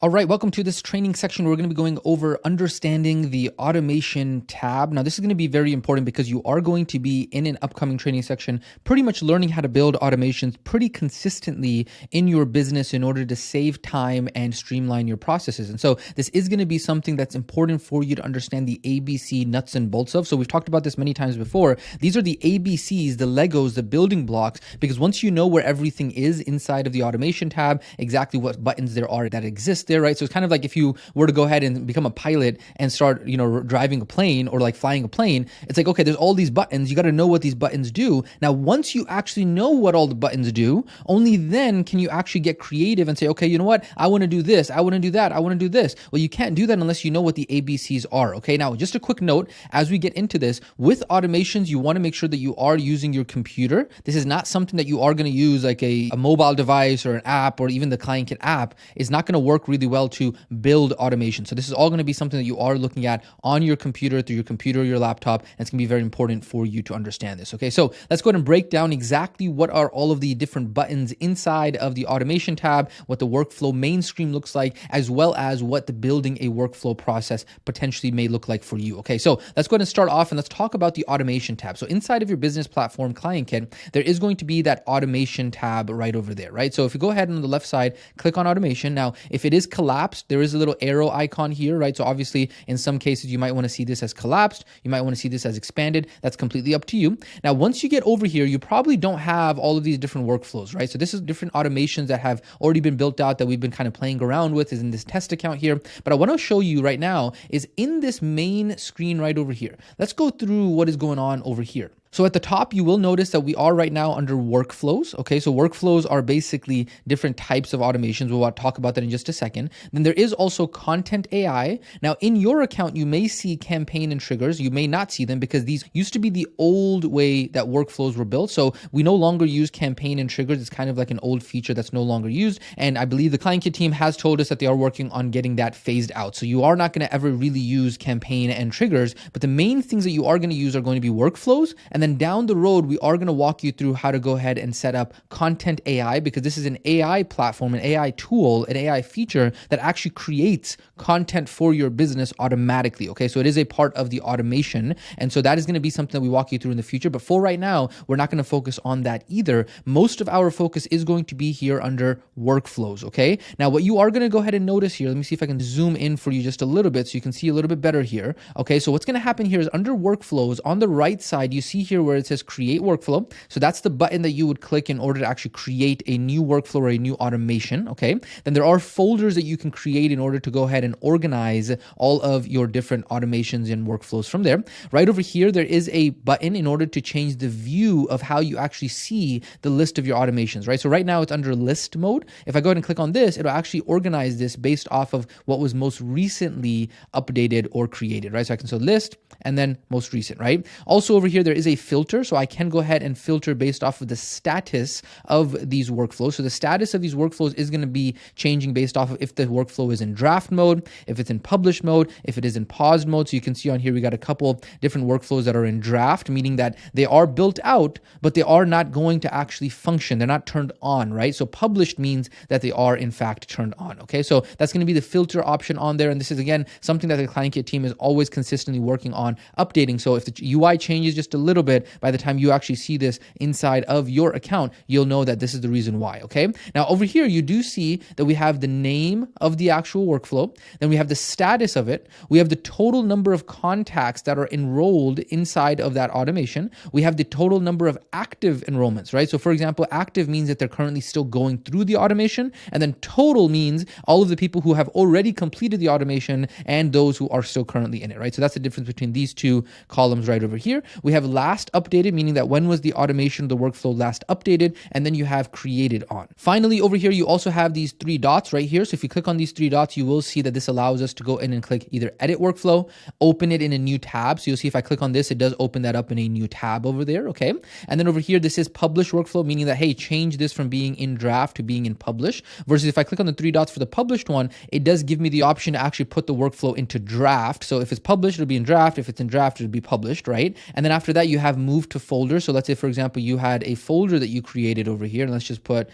All right, welcome to this training section. We're going to be going over understanding the automation tab. Now, this is going to be very important because you are going to be in an upcoming training section, pretty much learning how to build automations pretty consistently in your business in order to save time and streamline your processes. And so this is going to be something that's important for you to understand the ABC nuts and bolts of. So we've talked about this many times before. These are the ABCs, the Legos, the building blocks, because once you know where everything is inside of the automation tab, exactly what buttons there are that exist there, right? So it's kind of like if you were to go ahead and become a pilot and start, driving a plane or like flying a plane, it's like, okay, there's all these buttons. You got to know what these buttons do. Now, once you actually know what all the buttons do, only then can you actually get creative and say, okay, you know what? I want to do this. I want to do that. I want to do this. Well, you can't do that unless you know what the ABCs are. Okay. Now, just a quick note, as we get into this, with automations, you want to make sure that you are using your computer. This is not something that you are going to use like a mobile device or an app or even the ClientKit app. It's not going to work really well to build automation. So this is all going to be something that you are looking at on your computer, through your computer or your laptop, and it's going to be very important for you to understand this. Okay, so let's go ahead and break down exactly what are all of the different buttons inside of the automation tab, what the workflow main screen looks like, as well as what the building a workflow process potentially may look like for you. Okay, so let's go ahead and start off and let's talk about the automation tab. So inside of your business platform ClientKit, there is going to be that automation tab right over there, right? So if you go ahead and on the left side, click on automation. Now, if it is collapsed, there is a little arrow icon here, right? So obviously in some cases, you might want to see this as collapsed. You might want to see this as expanded. That's completely up to you. Now, once you get over here, you probably don't have all of these different workflows, right? So this is different automations that have already been built out that we've been kind of playing around with is in this test account here. But I want to show you right now is in this main screen right over here. Let's go through what is going on over here. So at the top, you will notice that we are right now under workflows. Okay, so workflows are basically different types of automations. We'll talk about that in just a second. Then there is also content AI. Now in your account, you may see campaign and triggers. You may not see them because these used to be the old way that workflows were built. So we no longer use campaign and triggers. It's kind of like an old feature that's no longer used. And I believe the ClientKit team has told us that they are working on getting that phased out. So you are not going to ever really use campaign and triggers, but the main things that you are going to use are going to be workflows. And then down the road, we are going to walk you through how to go ahead and set up content AI, because this is an AI platform, an AI tool, an AI feature that actually creates content for your business automatically. Okay, so it is a part of the automation. And so that is going to be something that we walk you through in the future. But for right now, we're not going to focus on that either. Most of our focus is going to be here under workflows. Okay, now what you are going to go ahead and notice here, let me see if I can zoom in for you just a little bit so you can see a little bit better here. Okay, so what's going to happen here is under workflows on the right side, you see here where it says create workflow. So that's the button that you would click in order to actually create a new workflow or a new automation. Okay. Then there are folders that you can create in order to go ahead and organize all of your different automations and workflows from there. Right over here, there is a button in order to change the view of how you actually see the list of your automations, right? So right now it's under list mode. If I go ahead and click on this, it'll actually organize this based off of what was most recently updated or created, right? So I can list and then most recent, right? Also over here, there is a filter. So I can go ahead and filter based off of the status of these workflows. So the status of these workflows is going to be changing based off of if the workflow is in draft mode, if it's in published mode, if it is in paused mode. So you can see on here, we got a couple different workflows that are in draft, meaning that they are built out, but they are not going to actually function. They're not turned on, right? So published means that they are in fact turned on. Okay. So that's going to be the filter option on there. And this is again, something that the ClientKit team is always consistently working on updating. So if the UI changes just a little bit, by the time you actually see this inside of your account, you'll know that this is the reason why. Okay. Now over here, you do see that we have the name of the actual workflow. Then we have the status of it. We have the total number of contacts that are enrolled inside of that automation. We have the total number of active enrollments, right? So for example, active means that they're currently still going through the automation. And then total means all of the people who have already completed the automation and those who are still currently in it, right? So that's the difference between these two columns right over here. We have last updated, meaning that when was the automation, the workflow last updated, and then you have created on. Finally, over here, you also have these three dots right here. So if you click on these three dots, you will see that this allows us to go in and click either edit workflow, open it in a new tab. So you'll see if I click on this, it does open that up in a new tab over there. Okay. And then over here, this is publish workflow, meaning that, hey, change this from being in draft to being in publish, versus if I click on the three dots for the published one, it does give me the option to actually put the workflow into draft. So if it's published, it'll be in draft. If it's in draft, it'll be published, right? And then after that, you have have moved to folders. So let's say, for example, you had a folder that you created over here, and let's just put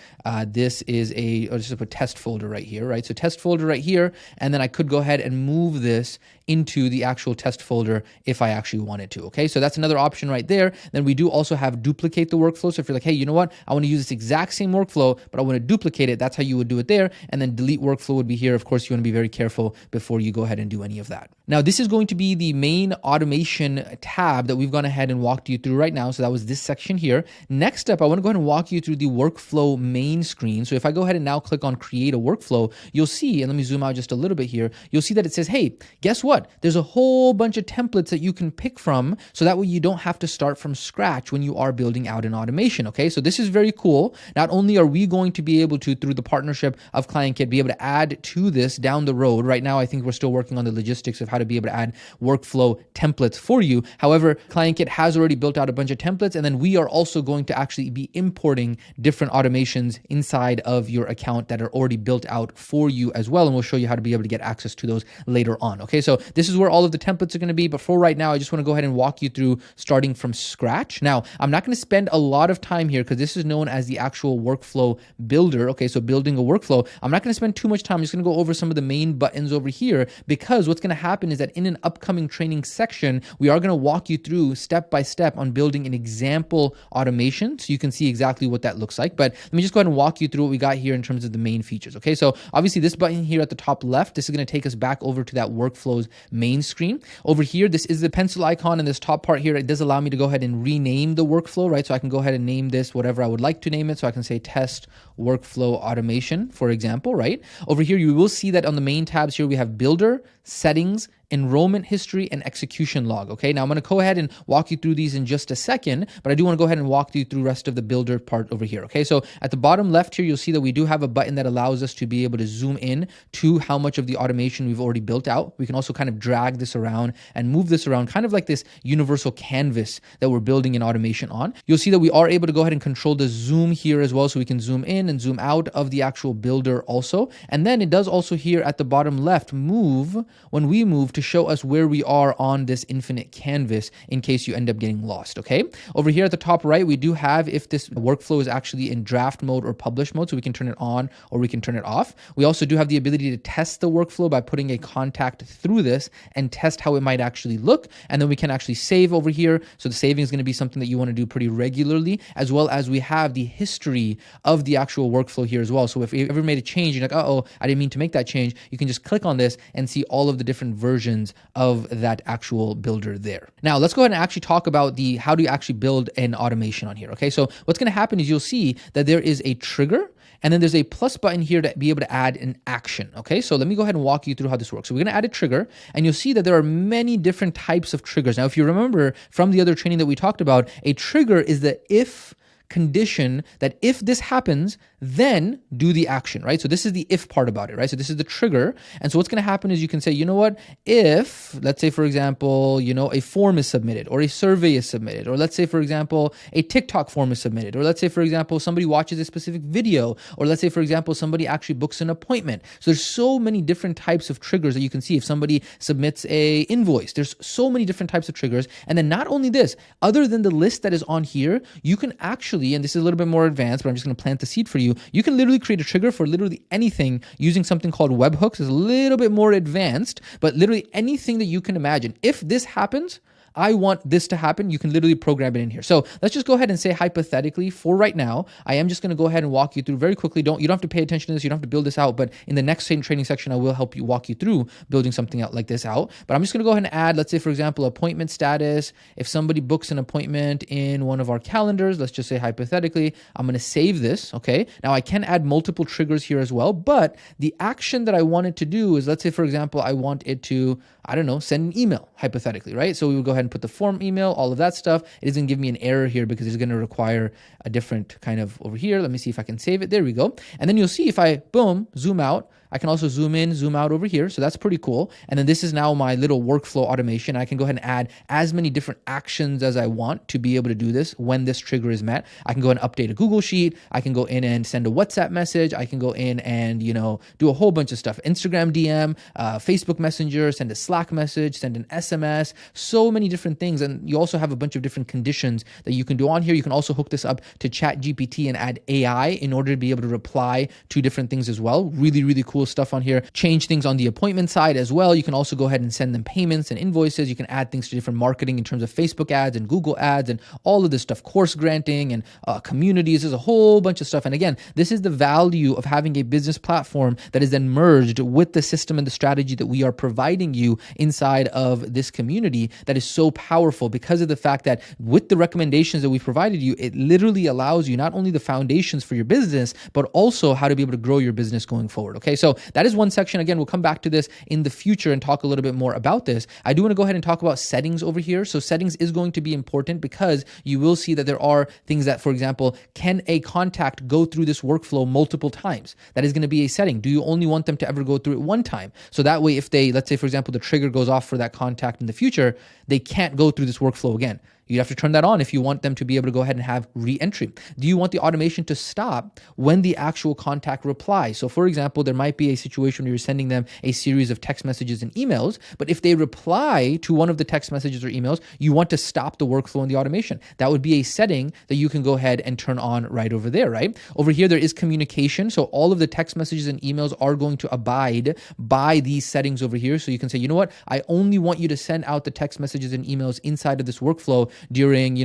this is or just put test folder right here, right? So test folder right here, and then I could go ahead and move this into the actual test folder if I actually wanted to, okay? So that's another option right there. Then we do also have duplicate the workflow. So if you're like, hey, you know what? I want to use this exact same workflow, but I want to duplicate it. That's how you would do it there. And then delete workflow would be here. Of course, you want to be very careful before you go ahead and do any of that. Now, this is going to be the main automation tab that we've gone ahead and walked you through right now. So that was this section here. Next up, I want to go ahead and walk you through the workflow main screen. So if I go ahead and now click on create a workflow, you'll see, and let me zoom out just a little bit here, you'll see that it says, hey, guess what? There's a whole bunch of templates that you can pick from, so that way you don't have to start from scratch when you are building out an automation, okay? So this is very cool. Not only are we going to be able to, through the partnership of ClientKit, be able to add to this down the road. Right now, I think we're still working on the logistics of how to be able to add workflow templates for you. However, ClientKit has already built out a bunch of templates, and then we are also going to actually be importing different automations inside of your account that are already built out for you as well, and we'll show you how to be able to get access to those later on, okay? So this is where all of the templates are going to be, but for right now, I just want to go ahead and walk you through starting from scratch. Now, I'm not going to spend a lot of time here because this is known as the actual workflow builder, okay? So building a workflow, I'm not going to spend too much time. I'm just going to go over some of the main buttons over here, because what's going to happen is that in an upcoming training section, we are going to walk you through step by step on building an example automation so you can see exactly what that looks like. But let me just go ahead and walk you through what we got here in terms of the main features, okay? So obviously this button here at the top left, this is going to take us back over to that workflows main screen. Over here, this is the pencil icon, and this top part here, it does allow me to go ahead and rename the workflow, right? So I can go ahead and name this whatever I would like to name it. So I can say test workflow automation, for example, right? Over here, you will see that on the main tabs here, we have builder, settings, enrollment history, and execution log, okay? Now I'm gonna go ahead and walk you through these in just a second, but I do wanna go ahead and walk you through the rest of the builder part over here, okay? So at the bottom left here, you'll see that we do have a button that allows us to be able to zoom in to how much of the automation we've already built out. We can also kind of drag this around and move this around, kind of like this universal canvas that we're building an automation on. You'll see that we are able to go ahead and control the zoom here as well, so we can zoom in and zoom out of the actual builder also. And then it does also here at the bottom left move, when we move, to show us where we are on this infinite canvas in case you end up getting lost, okay? Over here at the top right, we do have if this workflow is actually in draft mode or publish mode, so we can turn it on or we can turn it off. We also do have the ability to test the workflow by putting a contact through this and test how it might actually look. And then we can actually save over here. So the saving is going to be something that you want to do pretty regularly, as well as we have the history of the actual workflow here as well. So if you ever made a change, you're like, uh-oh, I didn't mean to make that change, you can just click on this and see all of the different versions of that actual builder there. Now let's go ahead and actually talk about the how do you actually build an automation on here, okay? So what's going to happen is you'll see that there is a trigger, and then there's a plus button here to be able to add an action, okay? So let me go ahead and walk you through how this works. So we're going to add a trigger, and you'll see that there are many different types of triggers. Now, if you remember from the other training that we talked about, a trigger is the if condition that if this happens, then do the action, right? So this is the if part about it, right? So this is the trigger. And so what's going to happen is you can say, you know what, if, let's say, for example, you know, a form is submitted or a survey is submitted, or let's say, for example, a TikTok form is submitted, or let's say, for example, somebody watches a specific video, or let's say, for example, somebody actually books an appointment. So there's so many different types of triggers that you can see. If somebody submits a invoice, there's so many different types of triggers. And then not only this, other than the list that is on here, you can actually, and this is a little bit more advanced, but I'm just going to plant the seed for you. You can literally create a trigger for literally anything using something called webhooks. It's a little bit more advanced, but literally anything that you can imagine. If this happens, I want this to happen, you can literally program it in here. So let's just go ahead and say hypothetically for right now, I am just going to go ahead and walk you through very quickly. You don't have to pay attention to this. You don't have to build this out, but in the next training section, I will help you walk you through building something out like this out. But I'm just going to go ahead and add, let's say, for example, appointment status. If somebody books an appointment in one of our calendars, let's just say hypothetically, I'm going to save this. Okay. Now I can add multiple triggers here as well, but the action that I want it to do is, let's say, for example, I want it to, I don't know, send an email hypothetically, right? So we will go ahead and put the form email, all of that stuff. It doesn't give me an error here because it's going to require a different kind of over here. Let me see if I can save it. There we go. And then you'll see if I, boom, zoom out, I can also zoom in, zoom out over here. So that's pretty cool. And then this is now my little workflow automation. I can go ahead and add as many different actions as I want to be able to do this when this trigger is met. I can go and update a Google Sheet. I can go in and send a WhatsApp message. I can go in and, do a whole bunch of stuff. Instagram DM, Facebook Messenger, send a Slack message, send an SMS, so many different things. And you also have a bunch of different conditions that you can do on here. You can also hook this up to ChatGPT and add AI in order to be able to reply to different things as well. Really, really cool stuff on here. Change things on the appointment side as well. You can also go ahead and send them payments and invoices. You can add things to different marketing in terms of Facebook ads and Google ads and all of this stuff, course granting and communities. There's a whole bunch of stuff. And again, this is the value of having a business platform that is then merged with the system and the strategy that we are providing you inside of this community that is so powerful because of the fact that with the recommendations that we've provided you, it literally allows you not only the foundations for your business, but also how to be able to grow your business going forward. Okay, so that is one section. Again, we'll come back to this in the future and talk a little bit more about this. I do want to go ahead and talk about settings over here. So settings is going to be important because you will see that there are things that, for example, can a contact go through this workflow multiple times? That is going to be a setting. Do you only want them to ever go through it one time? So that way, if they, let's say, for example, the trigger goes off for that contact in the future, they can't go through this workflow again. You have to turn that on if you want them to be able to go ahead and have re-entry. Do you want the automation to stop when the actual contact replies? So for example, there might be a situation where you're sending them a series of text messages and emails, but if they reply to one of the text messages or emails, you want to stop the workflow and the automation. That would be a setting that you can go ahead and turn on right over there, right? Over here, there is communication. So all of the text messages and emails are going to abide by these settings over here. So you can say, you know what? I only want you to send out the text messages and emails inside of this workflow during,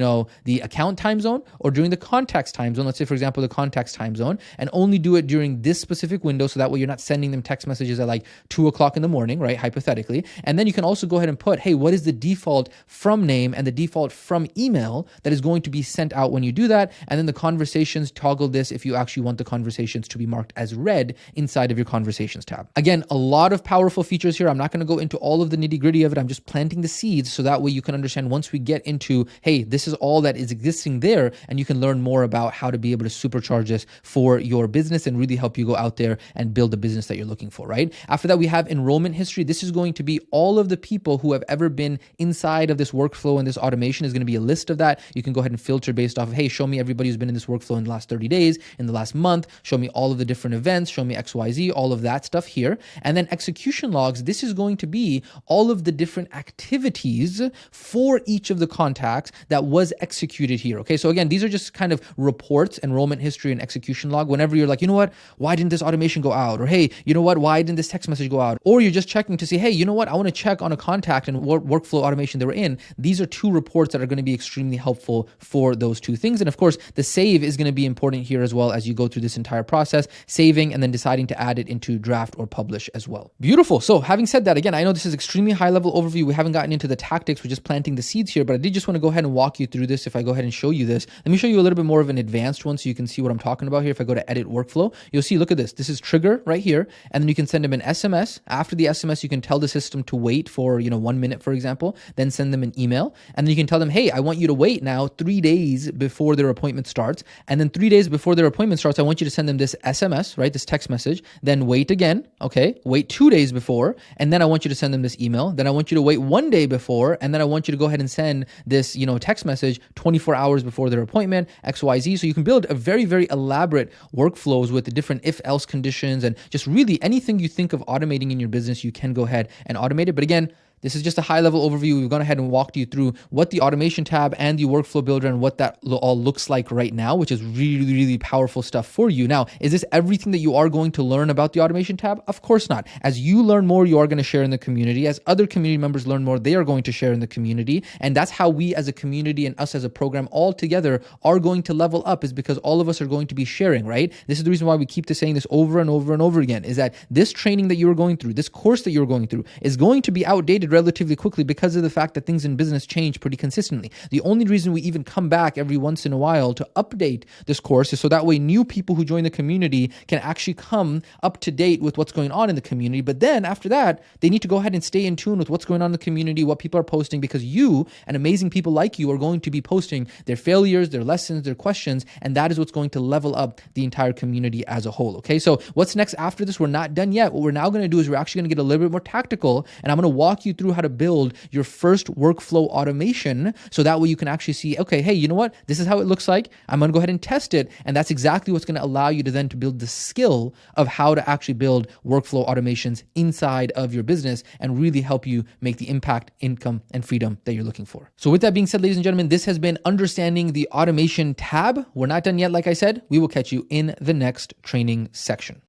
the account time zone or during the contacts time zone. Let's say, for example, the contacts time zone, and only do it during this specific window. So that way you're not sending them text messages at like 2:00 in the morning, right? Hypothetically. And then you can also go ahead and put, hey, what is the default from name and the default from email that is going to be sent out when you do that? And then the conversations, toggle this if you actually want the conversations to be marked as read inside of your conversations tab. Again, a lot of powerful features here. I'm not going to go into all of the nitty gritty of it. I'm just planting the seeds so that way you can understand once we get into, hey, this is all that is existing there, and you can learn more about how to be able to supercharge this for your business and really help you go out there and build the business that you're looking for, right? After that, we have enrollment history. This is going to be all of the people who have ever been inside of this workflow, and this automation is going to be a list of that. You can go ahead and filter based off of, hey, show me everybody who's been in this workflow in the last 30 days, in the last month, show me all of the different events, show me XYZ, all of that stuff here. And then execution logs, this is going to be all of the different activities for each of the contacts that was executed here. Okay, so again, these are just kind of reports, enrollment history and execution log. Whenever you're like, you know what, why didn't this automation go out? Or hey, you know what, why didn't this text message go out? Or you're just checking to see, hey, you know what, I want to check on a contact and what workflow automation they were in. These are two reports that are going to be extremely helpful for those two things. And of course, the save is going to be important here as well as you go through this entire process, saving and then deciding to add it into draft or publish as well. Beautiful. So having said that, again, I know this is extremely high level overview. We haven't gotten into the tactics. We're just planting the seeds here, but I did just want to go ahead and walk you through this. If I go ahead and show you this, let me show you a little bit more of an advanced one so you can see what I'm talking about here. If I go to edit workflow, you'll see, look at this. This is trigger right here. And then you can send them an SMS. After the SMS, you can tell the system to wait for, 1 minute, for example, then send them an email. And then you can tell them, hey, I want you to wait now 3 days before their appointment starts. And then 3 days before their appointment starts, I want you to send them this SMS, right? This text message, then wait again. Okay. Wait 2 days before. And then I want you to send them this email. Then I want you to wait 1 day before. And then I want you to go ahead and send this, text message 24 hours before their appointment, XYZ. So you can build a very, very elaborate workflows with the different if-else conditions and just really anything you think of automating in your business, you can go ahead and automate it. But again, this is just a high-level overview. We've gone ahead and walked you through what the automation tab and the workflow builder and what that all looks like right now, which is really, really powerful stuff for you. Now, is this everything that you are going to learn about the automation tab? Of course not. As you learn more, you are going to share in the community. As other community members learn more, they are going to share in the community. And that's how we as a community and us as a program all together are going to level up, is because all of us are going to be sharing, right? This is the reason why we keep saying this over and over and over again, is that this training that you are going through, this course that you're going through is going to be outdated updated relatively quickly because of the fact that things in business change pretty consistently. The only reason we even come back every once in a while to update this course is so that way new people who join the community can actually come up to date with what's going on in the community. But then after that, they need to go ahead and stay in tune with what's going on in the community, what people are posting, because you and amazing people like you are going to be posting their failures, their lessons, their questions, and that is what's going to level up the entire community as a whole. Okay, so what's next after this? We're not done yet. What we're now going to do is we're actually going to get a little bit more tactical, and I'm going to walk you through how to build your first workflow automation, so that way you can actually see, okay, hey, you know what? This is how it looks like. I'm going to go ahead and test it, and that's exactly what's going to allow you to then to build the skill of how to actually build workflow automations inside of your business and really help you make the impact, income, and freedom that you're looking for. So with that being said, ladies and gentlemen, this has been Understanding the Automation tab. We're not done yet. Like I said, we will catch you in the next training section.